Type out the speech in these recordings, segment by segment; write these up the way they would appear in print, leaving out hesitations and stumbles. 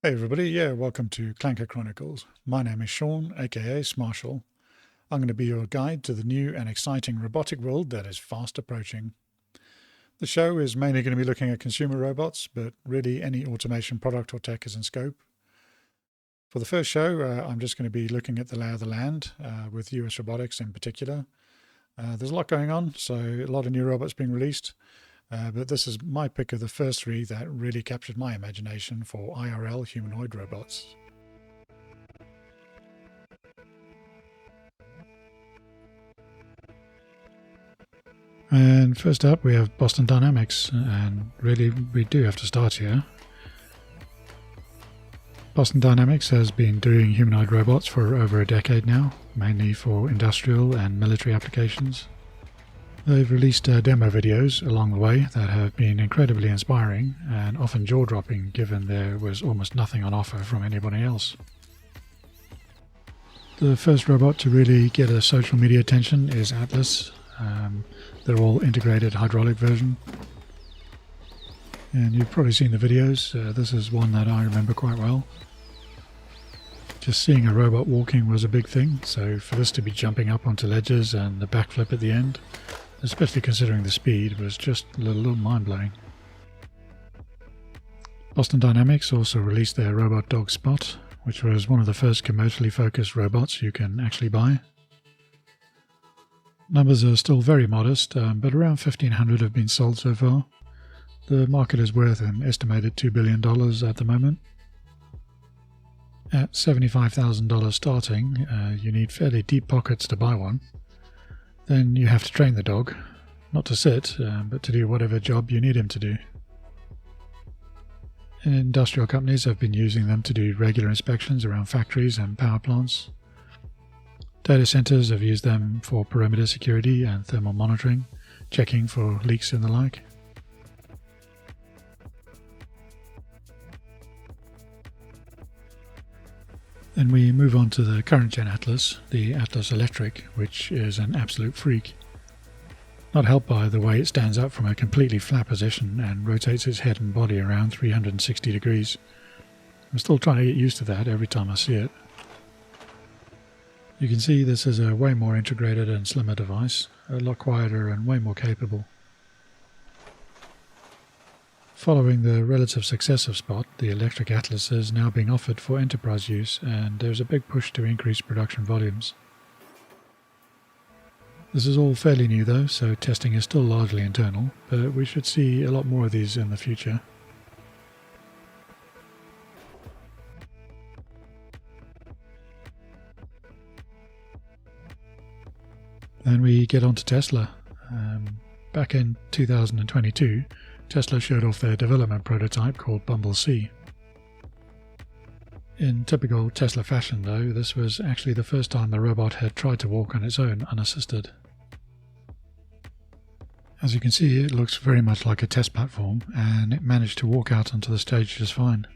Hey everybody, welcome to Clanker Chronicles. My name is Sean, aka Smarshall. I'm going to be your guide to the new and exciting robotic world that is fast approaching. The show is mainly going to be looking at consumer robots, but really any automation product or tech is in scope. For the first show, I'm just going to be looking at the lay of the land, with US robotics in particular. There's a lot going on, so a lot of new robots being released. But this is my pick of the first three that really captured my imagination for IRL humanoid robots. And first up we have Boston Dynamics, and really we do have to start here. Boston Dynamics has been doing humanoid robots for over a decade now, mainly for industrial and military applications. They've released demo videos along the way that have been incredibly inspiring and often jaw-dropping, given there was almost nothing on offer from anybody else. The first robot to really get a social media attention is Atlas. They're all integrated hydraulic version. And you've probably seen the videos. This is one that I remember quite well. Just seeing a robot walking was a big thing, so for this to be jumping up onto ledges and the backflip at the end, especially considering the speed, was just a little mind-blowing. Boston Dynamics also released their robot dog Spot, which was one of the first commercially focused robots you can actually buy. Numbers are still very modest, but around 1,500 have been sold so far. The market is worth an estimated $2 billion at the moment. At $75,000 starting, you need fairly deep pockets to buy one. Then you have to train the dog, not to sit, but to do whatever job you need him to do. Industrial companies have been using them to do regular inspections around factories and power plants. Data centers have used them for perimeter security and thermal monitoring, checking for leaks and the like. Then we move on to the current gen Atlas, the Atlas Electric, which is an absolute freak. Not helped by the way it stands up from a completely flat position and rotates its head and body around 360 degrees. I'm still trying to get used to that every time I see it. You can see this is a way more integrated and slimmer device, a lot quieter and way more capable. Following the relative success of Spot, the electric Atlas is now being offered for enterprise use, and there's a big push to increase production volumes. This is all fairly new though, so testing is still largely internal, but we should see a lot more of these in the future. Then we get on to Tesla. Back in 2022, Tesla showed off their development prototype called Bumble C. In typical Tesla fashion though, this was actually the first time the robot had tried to walk on its own unassisted. As you can see, it looks very much like a test platform, and it managed to walk out onto the stage just fine.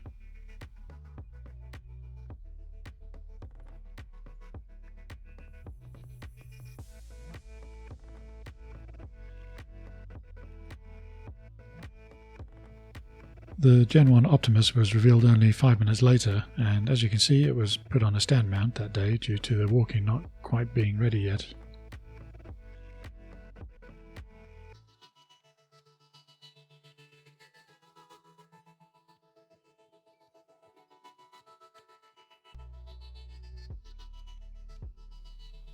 The Gen 1 Optimus was revealed only 5 minutes later, and as you can see it was put on a stand mount that day due to the walking not quite being ready yet.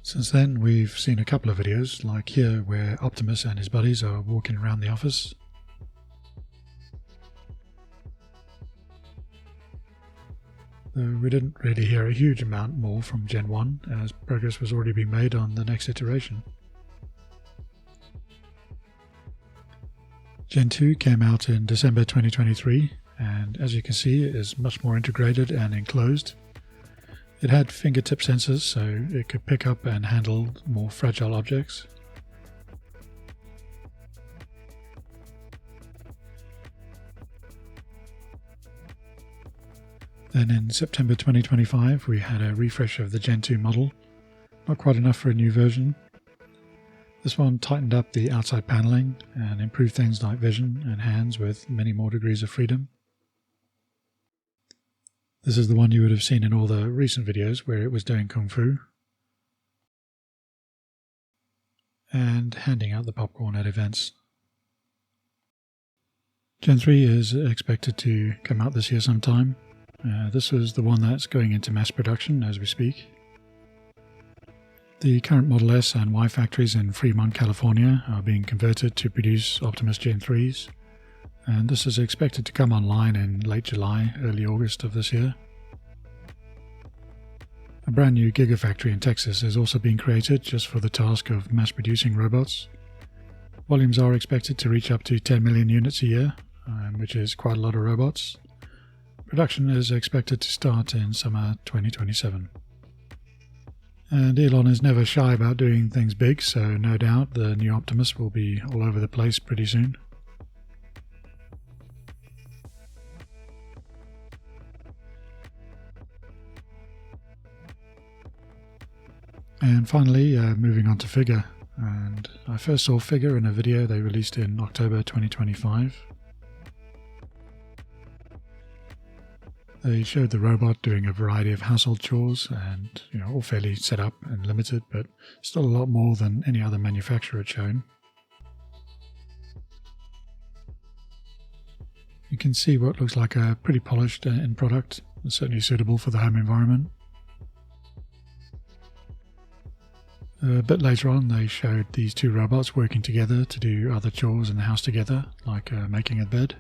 Since then we've seen a couple of videos, like here where Optimus and his buddies are walking around the office. Though we didn't really hear a huge amount more from Gen 1, as progress was already being made on the next iteration. Gen 2 came out in December 2023, and as you can see it is much more integrated and enclosed. It had fingertip sensors, so it could pick up and handle more fragile objects. Then in September 2025 we had a refresh of the Gen 2 model, not quite enough for a new version. This one tightened up the outside paneling and improved things like vision and hands with many more degrees of freedom. This is the one you would have seen in all the recent videos where it was doing Kung Fu and handing out the popcorn at events. Gen 3 is expected to come out this year sometime. This is the one that's going into mass production as we speak. The current Model S and Y factories in Fremont, California are being converted to produce Optimus Gen 3s, and this is expected to come online in late July, early August of this year. A brand new Gigafactory in Texas is also being created just for the task of mass producing robots. Volumes are expected to reach up to 10 million units a year, which is quite a lot of robots. Production is expected to start in summer 2027. And Elon is never shy about doing things big, so no doubt the new Optimus will be all over the place pretty soon. And finally, moving on to Figure. And I first saw Figure in a video they released in October 2025. They showed the robot doing a variety of household chores and, all fairly set up and limited, but still a lot more than any other manufacturer had shown. You can see what looks like a pretty polished end product, certainly suitable for the home environment. A bit later on they showed these two robots working together to do other chores in the house together, like making a bed.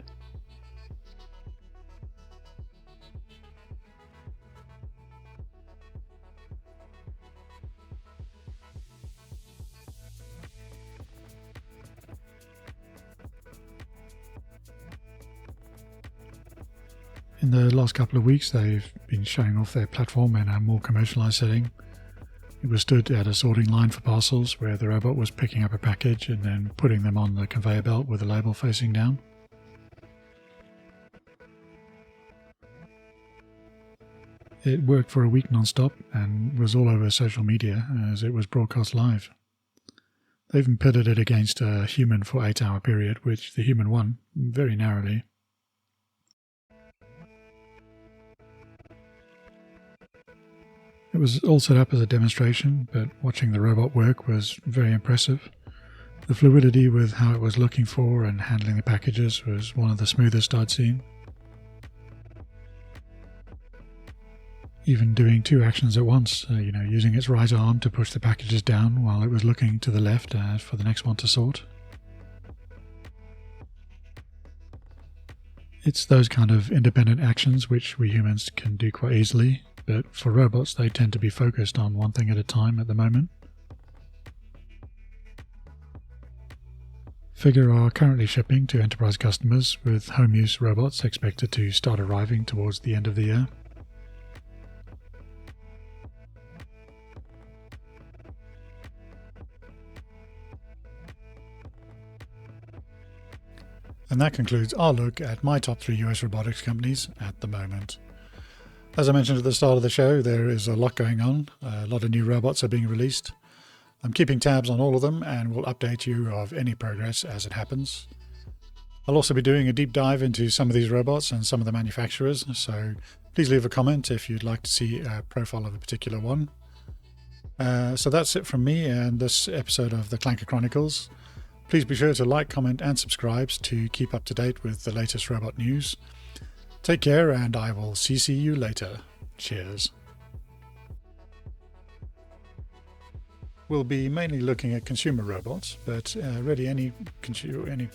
In the last couple of weeks they've been showing off their platform in a more commercialized setting. It was stood at a sorting line for parcels where the robot was picking up a package and then putting them on the conveyor belt with the label facing down. It worked for a week non-stop and was all over social media as it was broadcast live. They even pitted it against a human for 8-hour period, which the human won very narrowly. It was all set up as a demonstration, but watching the robot work was very impressive. The fluidity with how it was looking for and handling the packages was one of the smoothest I'd seen. Even doing two actions at once, using its right arm to push the packages down while it was looking to the left for the next one to sort. It's those kind of independent actions which we humans can do quite easily, but for robots they tend to be focused on one thing at a time at the moment. Figure are currently shipping to enterprise customers, with home use robots expected to start arriving towards the end of the year. And that concludes our look at my top 3 US robotics companies at the moment. As I mentioned at the start of the show, there is a lot going on. A lot of new robots are being released. I'm keeping tabs on all of them and will update you of any progress as it happens. I'll also be doing a deep dive into some of these robots and some of the manufacturers, so please leave a comment if you'd like to see a profile of a particular one. So that's it from me and this episode of the Clanker Chronicles. Please be sure to like, comment and subscribe to keep up to date with the latest robot news. Take care and I will see you later. Cheers. We'll be mainly looking at consumer robots, but really any consumer.